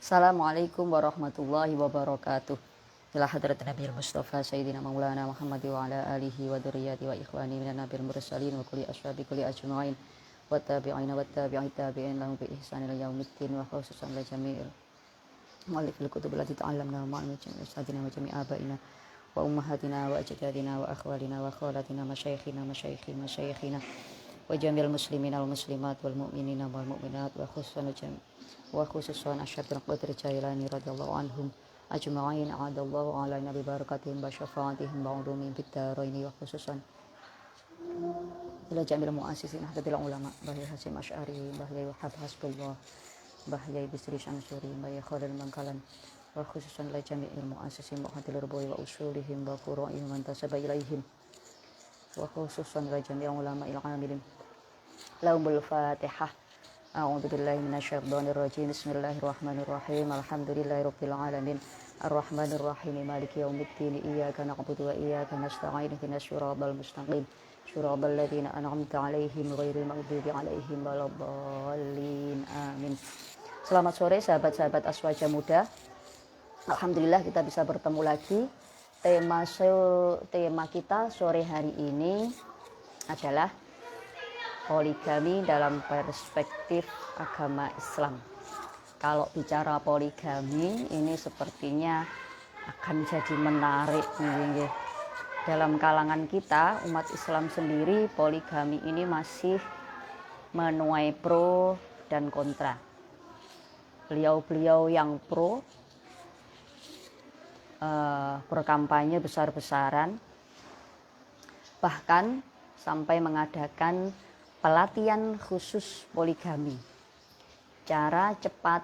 Assalamualaikum warahmatullahi wabarakatuh. Ila hadrat Nabi Mustafa Sayyidina Maulana Muhammad wa ala alihi wa dzurriyyati wa ikhwani minan nabil mursalin wa kulli ashabi kulli ajma'in wa tabi'ina wa tabi'i tabi'in lahum bi ihsan ila yaumiddin wa khususan la jami'il mu'allifil kutub allati ta'allamna ma'a ustadina wa jami' abaina wa ummahatina wa ajdadina wa akhwalina wa khawlatina masyayikhina masyayikhina wa jamil muslimina wal muslimat wal mu'minina wal mu'minat wa khususan asyhadul qadri jailani radhiyallahu anhum ajma'in a'adallahu ala nabi barakatihim wa syafaatihim wa ulumihim fid dharaini wa khususan ila jamil mu'assisin ahdatil ulama Bahyai Hasyim Asy'ari Bahyai Wahab Hasbullah Bahyai Bisri Syamsuri Bahyai Khalil Mangkalan wa khususan ila jamil mu'assisin muhaddil rubuwi wa usulihim wa furu'ihim man tasaba ilaihim wa khususan ila jamil ulama il amilin lahumul fatihah. A'udzu billahi minasyaitonir rajim. Bismillahirrahmanirrahim. Alhamdulillahirabbil alamin. Arrahmanir rahim. Maliki yaumiddin. Iyyaka na'budu wa iyyaka nasta'in. Ihdinas siratal mustaqim. Siratal ladzina an'amta 'alaihim ghairil maghdubi 'alaihim waladdallin. Amin. Selamat sore sahabat-sahabat Aswaja Muda. Alhamdulillah kita bisa bertemu lagi. Tema kita sore hari ini adalah poligami dalam perspektif agama Islam. Kalau bicara poligami ini sepertinya akan jadi menarik nih. Dalam kalangan kita umat Islam sendiri poligami ini masih menuai pro dan kontra. Beliau-beliau yang pro berkampanye besar-besaran, bahkan sampai mengadakan pelatihan khusus poligami, cara cepat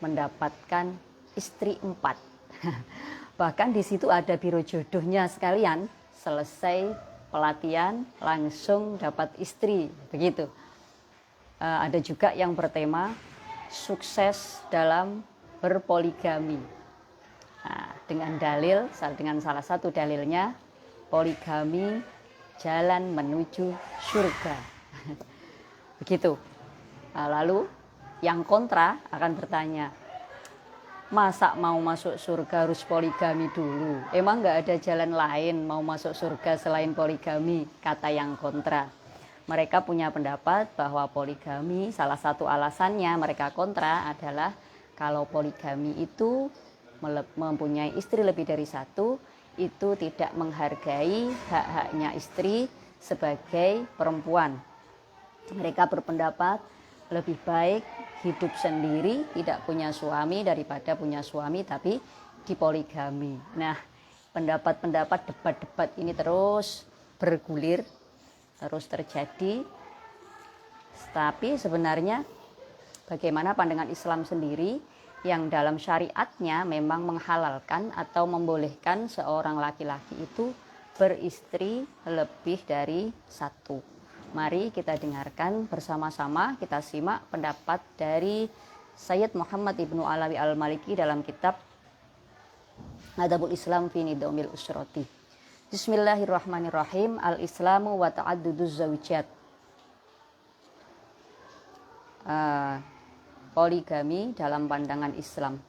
mendapatkan istri 4. Bahkan di situ ada biro jodohnya sekalian, selesai pelatihan langsung dapat istri, begitu. Ada juga yang bertema sukses dalam berpoligami. Nah, dengan salah satu dalilnya poligami jalan menuju surga. Begitu. Nah, lalu yang kontra akan bertanya, masa mau masuk surga harus poligami dulu? Emang nggak ada jalan lain mau masuk surga selain poligami? Kata yang kontra. Mereka punya pendapat bahwa poligami salah satu alasannya mereka kontra adalah kalau poligami itu mempunyai istri lebih dari satu, itu tidak menghargai hak-haknya istri sebagai perempuan. Mereka berpendapat lebih baik hidup sendiri, tidak punya suami daripada punya suami tapi dipoligami. Nah, pendapat-pendapat, debat-debat ini terus bergulir, terus terjadi. Tapi sebenarnya bagaimana pandangan Islam sendiri yang dalam syariatnya memang menghalalkan atau membolehkan seorang laki-laki itu beristri lebih dari satu. Mari kita dengarkan bersama-sama, kita simak pendapat dari Sayyid Muhammad Ibnu Alawi Al-Maliki dalam kitab Adabul Islam fi Nidamil Usrati. Bismillahirrahmanirrahim. Al-Islamu wa ta'adduduz zawjat. Poligami dalam pandangan Islam.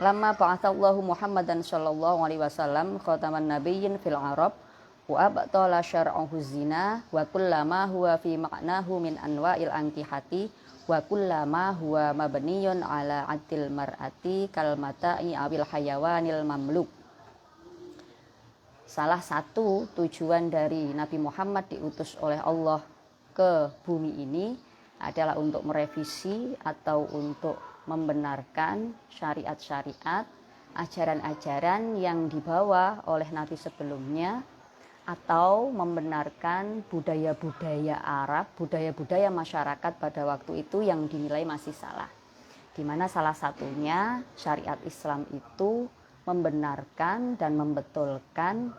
Lamma ba'atsallahu Muhammadan sallallahu alaihi wasallam khataman nabiyyin fil Arab wa abtala syar'ahu zina wa kullama huwa fi ma'nahu min anwa'il ankihati wa kullama huwa mabniyun ala atil mar'ati kal mata'i awil hayawanil mamluk. Salah satu tujuan dari Nabi Muhammad diutus oleh Allah ke bumi ini adalah untuk merevisi atau untuk membenarkan syariat-syariat, ajaran-ajaran yang dibawa oleh Nabi sebelumnya, atau membenarkan budaya-budaya Arab, budaya-budaya masyarakat pada waktu itu yang dinilai masih salah. Di mana salah satunya syariat Islam itu membenarkan dan membetulkan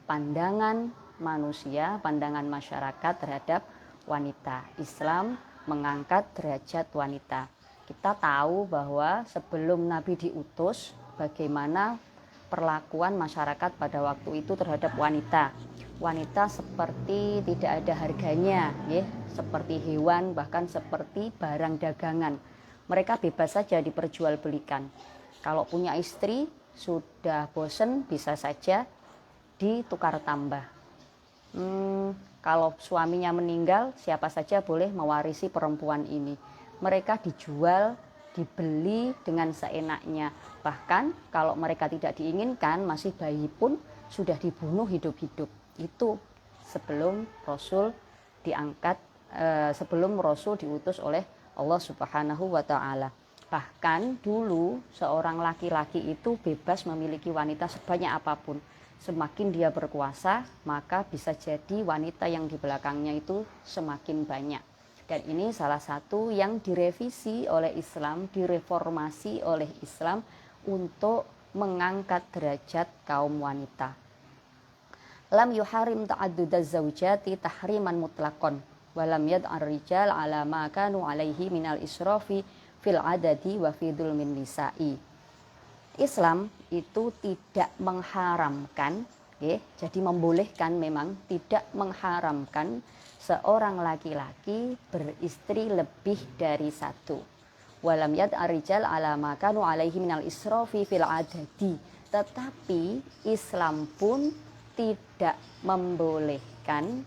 pandangan manusia, pandangan masyarakat terhadap wanita. Islam mengangkat derajat wanita. Kita tahu bahwa sebelum Nabi diutus, bagaimana perlakuan masyarakat pada waktu itu terhadap wanita. Wanita seperti tidak ada harganya, seperti hewan, bahkan seperti barang dagangan. mereka bebas saja diperjualbelikan. Kalau punya istri sudah bosen bisa saja ditukar tambah. Kalau suaminya meninggal, siapa saja boleh mewarisi perempuan ini. Mereka dijual, dibeli dengan seenaknya. Bahkan kalau mereka tidak diinginkan, masih bayi pun sudah dibunuh hidup-hidup. Itu sebelum Rasul diangkat, sebelum Rasul diutus oleh Allah Subhanahu wa Ta'ala. Bahkan dulu seorang laki-laki itu bebas memiliki wanita sebanyak apapun. Semakin dia berkuasa, maka bisa jadi wanita yang di belakangnya itu semakin banyak. Dan ini salah satu yang direvisi oleh Islam, direformasi oleh Islam untuk mengangkat derajat kaum wanita. Lam yuharim ta'addudaz zaujati tahriman mutlaqan wa lam yad'ar rijal ala ma kanu alaihi minal israfi fil adadi wa fi dzulmin nisa'i. Islam itu tidak mengharamkan, jadi membolehkan, memang tidak mengharamkan seorang laki-laki beristri lebih dari satu. Walam yad'ar rijal ala ma kanu alaihi minal israfi fil adadi. Tetapi Islam pun tidak membolehkan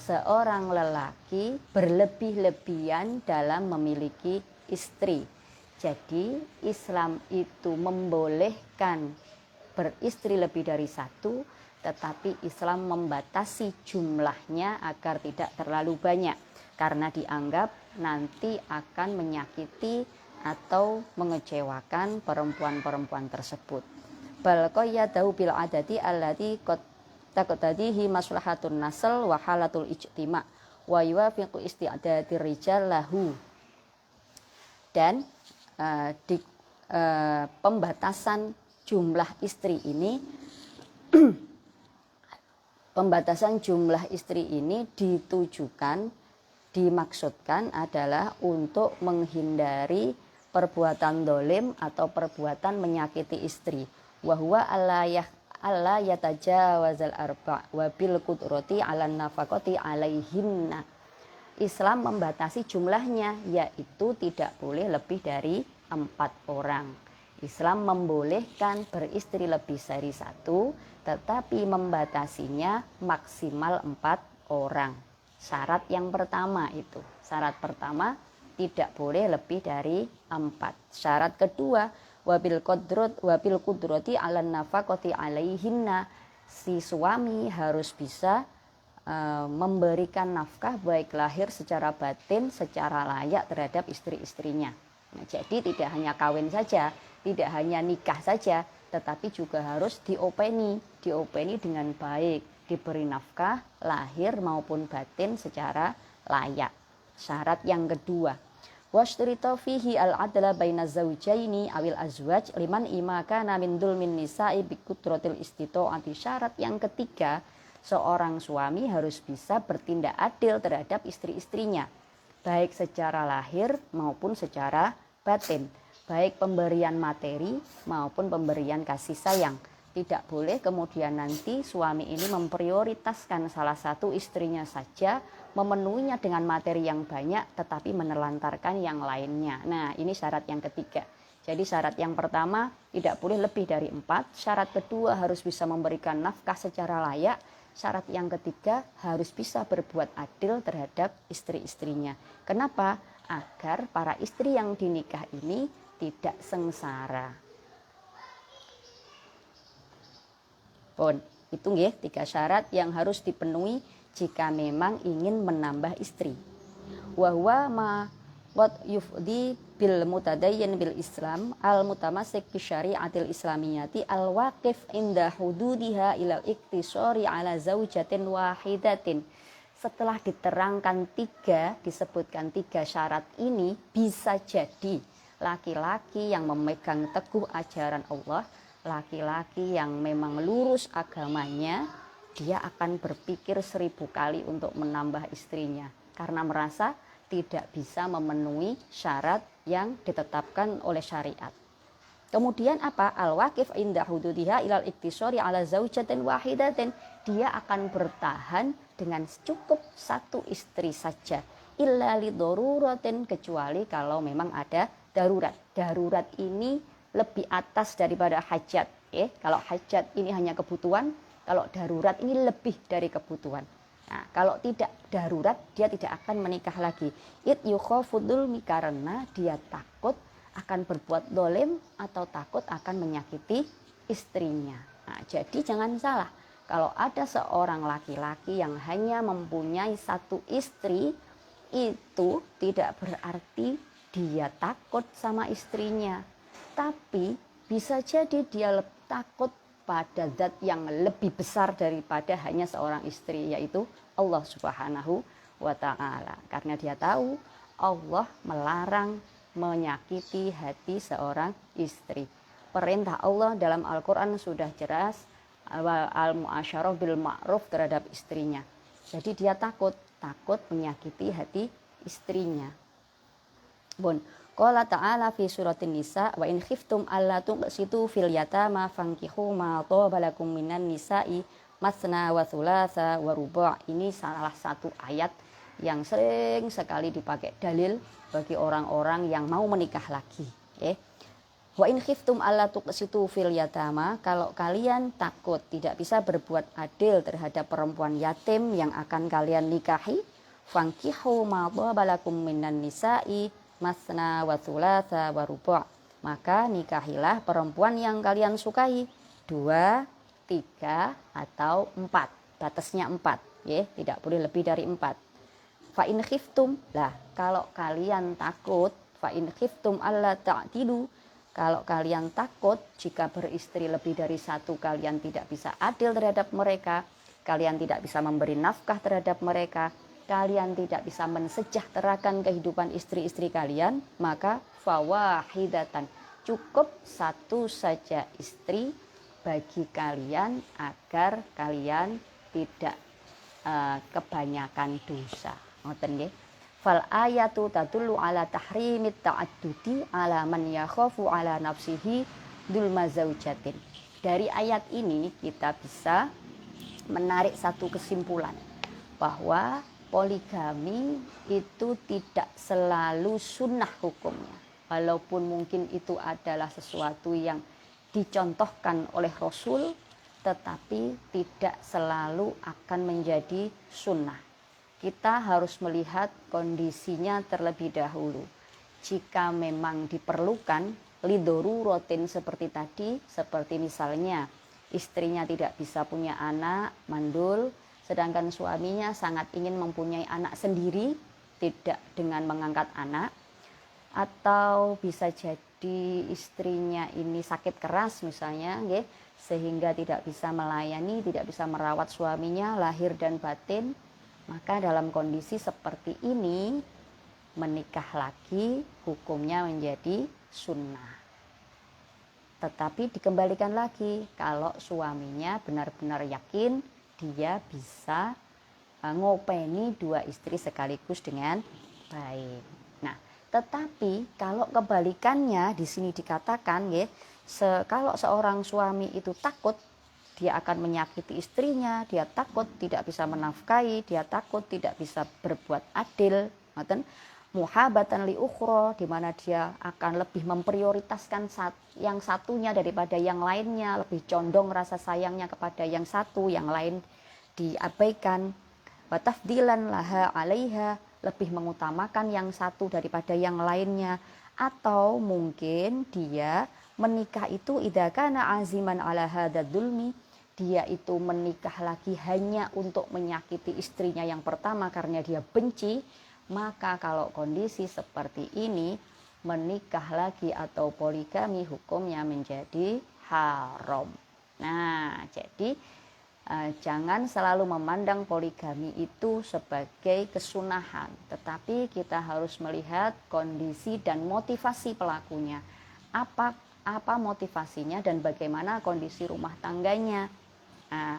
seorang lelaki berlebih-lebihan dalam memiliki istri. Jadi Islam itu membolehkan beristri lebih dari satu, tetapi Islam membatasi jumlahnya agar tidak terlalu banyak, karena dianggap nanti akan menyakiti atau mengecewakan perempuan-perempuan tersebut. Bal qayyadahu bil adadi allati qad taqtadihi maslahatun nasl wa halatul ijtima' wa yuwafiqu isti'dadir rijal lahu. Dan pembatasan jumlah istri ini pembatasan jumlah istri ini dimaksudkan adalah untuk menghindari perbuatan dolim atau perbuatan menyakiti istri. Wahwa Allah yatajawazal arba' wabil qudrati 'alan nafaqati 'alaihinna. Islam membatasi jumlahnya, yaitu tidak boleh lebih dari 4 orang. Islam membolehkan beristri lebih dari satu, tetapi membatasinya maksimal 4 orang. Syarat yang pertama itu. Syarat pertama tidak boleh lebih dari 4. Syarat kedua, wabil qudrati 'alan nafaqati 'alaihinna. Si suami harus bisa memberikan nafkah baik lahir secara batin, secara layak terhadap istri-istrinya. Nah, jadi tidak hanya kawin saja, tidak hanya nikah saja, tetapi juga harus diopeni dengan baik, diberi nafkah lahir maupun batin secara layak. Syarat yang kedua, washturita fihi al-adla baina zawjaini awil azwaj liman imaka min dzulmin nisa'i bi qudratil istita'ati. Syarat yang ketiga, seorang suami harus bisa bertindak adil terhadap istri-istrinya, baik secara lahir maupun secara batin, baik pemberian materi maupun pemberian kasih sayang. Tidak boleh kemudian nanti suami ini memprioritaskan salah satu istrinya saja, memenuhinya dengan materi yang banyak tetapi menelantarkan yang lainnya. Nah, ini syarat yang ketiga. Jadi syarat yang pertama tidak boleh lebih dari 4, syarat kedua harus bisa memberikan nafkah secara layak, syarat yang ketiga harus bisa berbuat adil terhadap istri-istrinya. Kenapa? Agar para istri yang dinikah ini tidak sengsara. Pun, itu nggih 3 syarat yang harus dipenuhi jika memang ingin menambah istri. Wa huwa ma wat yufdi bil mutadayyin bil Islam al mutamassik bi syari'atil islamiyati al waqif inda hududiha ila iktisari ala zaujatin wahidatin. Setelah diterangkan 3, disebutkan 3 syarat ini, bisa jadi laki-laki yang memegang teguh ajaran Allah, laki-laki yang memang lurus agamanya, dia akan berpikir 1000 kali untuk menambah istrinya karena merasa tidak bisa memenuhi syarat yang ditetapkan oleh syariat. Kemudian apa? Al-waqif inda hududiha ilal iktisari ala zaujatin wahidatin. Dia akan bertahan dengan cukup 1 istri saja. illa lidoruratin, kecuali kalau memang ada darurat. Darurat ini lebih atas daripada hajat. Kalau hajat ini hanya kebutuhan, kalau darurat ini lebih dari kebutuhan. Nah, kalau tidak darurat, dia tidak akan menikah lagi. It yukhafudul, karena dia takut akan berbuat dolim atau takut akan menyakiti istrinya. Nah, jadi jangan salah. Kalau ada seorang laki-laki yang hanya mempunyai satu istri, itu tidak berarti dia takut sama istrinya. Tapi bisa jadi dia takut pada zat yang lebih besar daripada hanya seorang istri, yaitu Allah Subhanahu wa ta'ala. Karena dia tahu Allah melarang menyakiti hati seorang istri. Perintah Allah dalam Al-Quran sudah jelas, al-mu'asyarah bil ma'ruf, terhadap istrinya. Jadi dia takut menyakiti hati istrinya. Qala ta'ala fi suratin nisa, wa in khiftum alla tuqsitu fil yatama fankihu ma thaba lakum minan nisa'i masna wa thulatha wa ruba'. Ini salah satu ayat yang sering sekali dipakai dalil bagi orang-orang yang mau menikah lagi. Wa in khiftum alla tuqsitu fil yatama, kalau kalian takut tidak bisa berbuat adil terhadap perempuan yatim yang akan kalian nikahi, fankihu ma thaba lakum minan nisa'i masna wa thulatha wa ruba', maka nikahilah perempuan yang kalian sukai, 2, 3 atau 4. Batasnya 4, tidak boleh lebih dari 4. Fa in khiftum, kalau kalian takut, fa in khiftum alla ta'dilu, kalau kalian takut jika beristri lebih dari 1 kalian tidak bisa adil terhadap mereka, kalian tidak bisa memberi nafkah terhadap mereka, kalian tidak bisa mensejahterakan kehidupan istri-istri kalian, maka fawahidatan, cukup 1 saja istri bagi kalian agar kalian tidak kebanyakan dosa. Ngoten nggih. Fal ayatu tadullu ala tahrimit ta'addudi ala man yakhafu ala nafsihi dzulma zaujatin. Dari ayat ini kita bisa menarik satu kesimpulan bahwa poligami itu tidak selalu sunnah hukumnya. Walaupun mungkin itu adalah sesuatu yang dicontohkan oleh Rasul, tetapi tidak selalu akan menjadi sunnah. Kita harus melihat kondisinya terlebih dahulu. Jika memang diperlukan lidoruratin seperti tadi, seperti misalnya istrinya tidak bisa punya anak, mandul, sedangkan suaminya sangat ingin mempunyai anak sendiri, tidak dengan mengangkat anak, atau bisa jadi istrinya ini sakit keras misalnya, sehingga tidak bisa melayani, tidak bisa merawat suaminya lahir dan batin, maka dalam kondisi seperti ini menikah lagi hukumnya menjadi sunnah. Tetapi dikembalikan lagi kalau suaminya benar-benar yakin dia bisa ngopeni 2 istri sekaligus dengan baik. Nah, tetapi kalau kebalikannya di sini dikatakan, kalau seorang suami itu takut dia akan menyakiti istrinya, dia takut tidak bisa menafkahi, dia takut tidak bisa berbuat adil, muhabatan li ukhra, di mana dia akan lebih memprioritaskan yang satunya daripada yang lainnya, lebih condong rasa sayangnya kepada yang satu, yang lain diabaikan. Wa tafdilan laha 'alaiha, lebih mengutamakan yang satu daripada yang lainnya. Atau mungkin dia menikah itu idza kana aziman 'ala hadzal dzulmi, dia itu menikah lagi hanya untuk menyakiti istrinya yang pertama karena dia benci, maka kalau kondisi seperti ini menikah lagi atau poligami hukumnya menjadi haram. Nah, jadi jangan selalu memandang poligami itu sebagai kesunahan, tetapi kita harus melihat kondisi dan motivasi pelakunya. Apa motivasinya dan bagaimana kondisi rumah tangganya.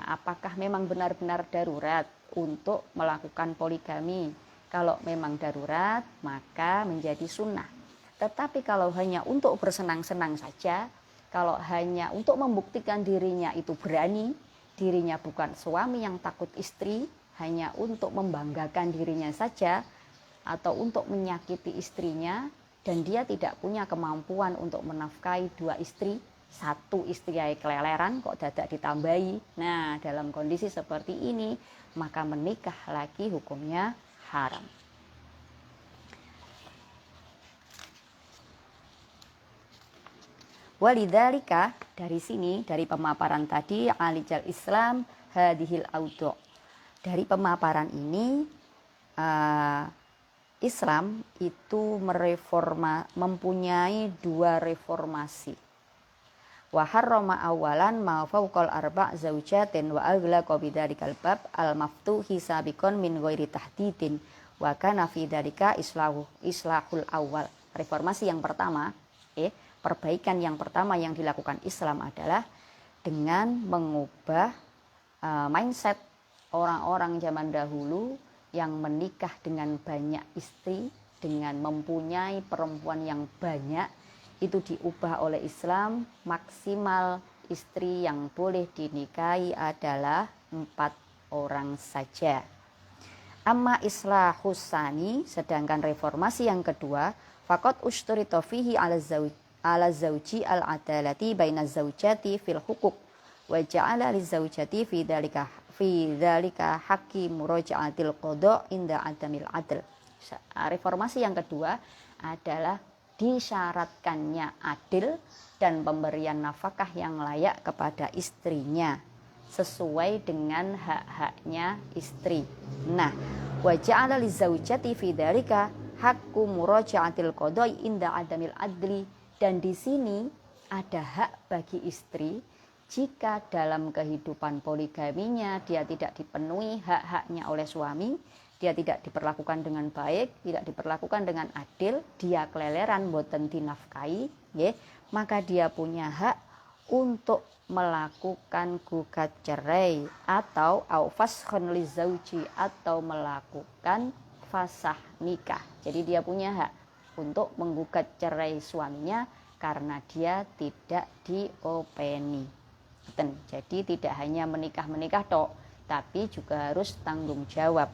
Apakah memang benar-benar darurat untuk melakukan poligami? Kalau memang darurat, maka menjadi sunnah. Tetapi kalau hanya untuk bersenang-senang saja, kalau hanya untuk membuktikan dirinya itu berani, dirinya bukan suami yang takut istri, hanya untuk membanggakan dirinya saja, atau untuk menyakiti istrinya, dan dia tidak punya kemampuan untuk menafkahi 2 istri, 1 istri ya keleleran kok dadak ditambahi. Nah, dalam kondisi seperti ini maka menikah lagi hukumnya haram. Walidzalika, dari sini, dari pemaparan tadi, alijal Islam hadhil audu'. Dari pemaparan ini Islam itu mempunyai 2 reformasi. Wa harrama awalan ma fawqal arba' zaujatin wa aghlaqa bidzalikal bab al maftuhi sabiqan min ghairi tahdidin wa kana fi dzalika islahul awal. Reformasi yang pertama, perbaikan yang pertama yang dilakukan Islam adalah dengan mengubah mindset orang-orang zaman dahulu yang menikah dengan banyak istri, dengan mempunyai perempuan yang banyak, itu diubah oleh Islam. Maksimal istri yang boleh dinikahi adalah 4 orang saja. Amma islahus sani, sedangkan reformasi yang kedua, faqad usturita fihi ala zauji al-adalati baina zaujati fil hukuk wa ja'ala lizaujati fi dzalika haqqi muraja'atil qada inda adamil adl. Reformasi yang kedua adalah disyaratkannya adil dan pemberian nafkah yang layak kepada istrinya sesuai dengan hak-haknya istri. Nah, wa ja'ala lizaujati fi dzalika haqqu muraja'atil qada inda adamil adli. Dan di sini ada hak bagi istri jika dalam kehidupan poligaminya dia tidak dipenuhi hak-haknya oleh suami, dia tidak diperlakukan dengan baik, tidak diperlakukan dengan adil, dia keleleran boten dinafkahi, maka dia punya hak untuk melakukan gugat cerai atau faskhun lizauji, atau melakukan fasah nikah. Jadi dia punya hak untuk menggugat cerai suaminya karena dia tidak diopeni. Jadi tidak hanya menikah tok, tapi juga harus tanggung jawab.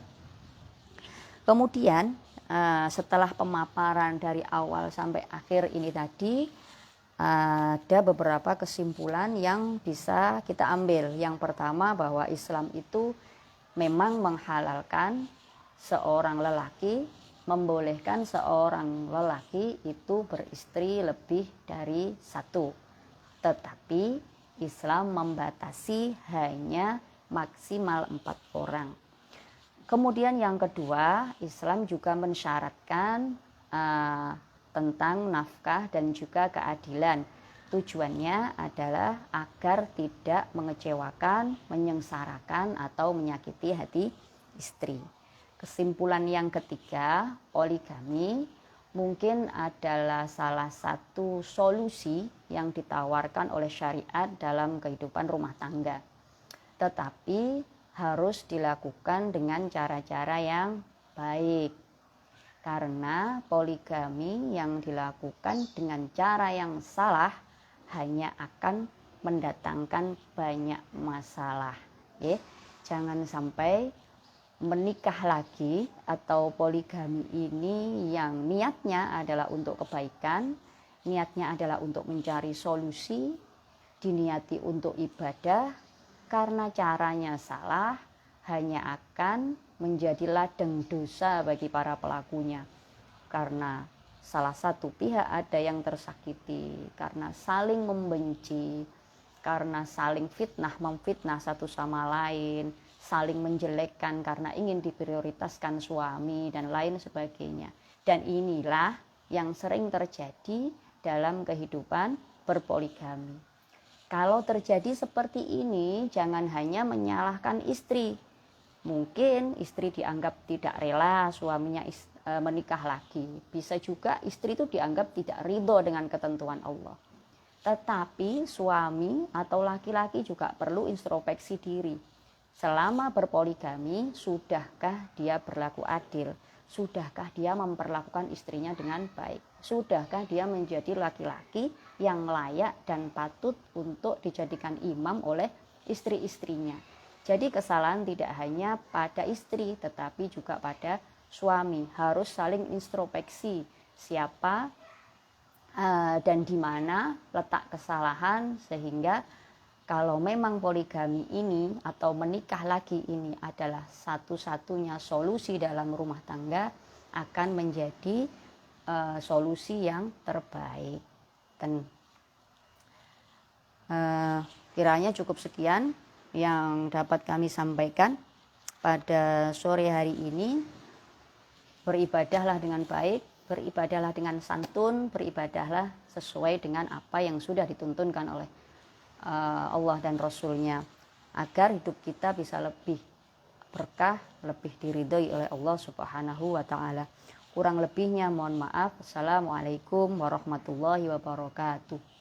Kemudian setelah pemaparan dari awal sampai akhir ini tadi, ada beberapa kesimpulan yang bisa kita ambil. Yang pertama, bahwa Islam itu memang menghalalkan seorang lelaki, membolehkan seorang lelaki itu beristri lebih dari 1. Tetapi Islam membatasi hanya maksimal 4 orang. Kemudian yang kedua, Islam juga mensyaratkan tentang nafkah dan juga keadilan. Tujuannya adalah agar tidak mengecewakan, menyengsarakan, atau menyakiti hati istri. Kesimpulan yang ketiga, poligami mungkin adalah salah satu solusi yang ditawarkan oleh syariat dalam kehidupan rumah tangga. Tetapi harus dilakukan dengan cara-cara yang baik. Karena poligami yang dilakukan dengan cara yang salah hanya akan mendatangkan banyak masalah. Jangan sampai menikah lagi atau poligami ini yang niatnya adalah untuk kebaikan, niatnya adalah untuk mencari solusi, diniati untuk ibadah, karena caranya salah hanya akan menjadi ladang dosa bagi para pelakunya. Karena salah satu pihak ada yang tersakiti, karena saling membenci, karena saling memfitnah satu sama lain, saling menjelekkan karena ingin diprioritaskan suami dan lain sebagainya. Dan inilah yang sering terjadi dalam kehidupan berpoligami. Kalau terjadi seperti ini, jangan hanya menyalahkan istri. Mungkin istri dianggap tidak rela suaminya menikah lagi. Bisa juga istri itu dianggap tidak ridho dengan ketentuan Allah. Tetapi suami atau laki-laki juga perlu introspeksi diri. Selama berpoligami, sudahkah dia berlaku adil? Sudahkah dia memperlakukan istrinya dengan baik? Sudahkah dia menjadi laki-laki yang layak dan patut untuk dijadikan imam oleh istri-istrinya? Jadi kesalahan tidak hanya pada istri, tetapi juga pada suami harus saling introspeksi siapa dan di mana letak kesalahan, sehingga kalau memang poligami ini atau menikah lagi ini adalah satu-satunya solusi dalam rumah tangga, akan menjadi solusi yang terbaik. Dan kiranya cukup sekian yang dapat kami sampaikan pada sore hari ini. Beribadahlah dengan baik, beribadahlah dengan santun, beribadahlah sesuai dengan apa yang sudah dituntunkan oleh Allah dan Rasul-Nya, agar hidup kita bisa lebih berkah, lebih diridhoi oleh Allah Subhanahu wa Ta'ala. Kurang lebihnya mohon maaf. Assalamualaikum warahmatullahi wabarakatuh.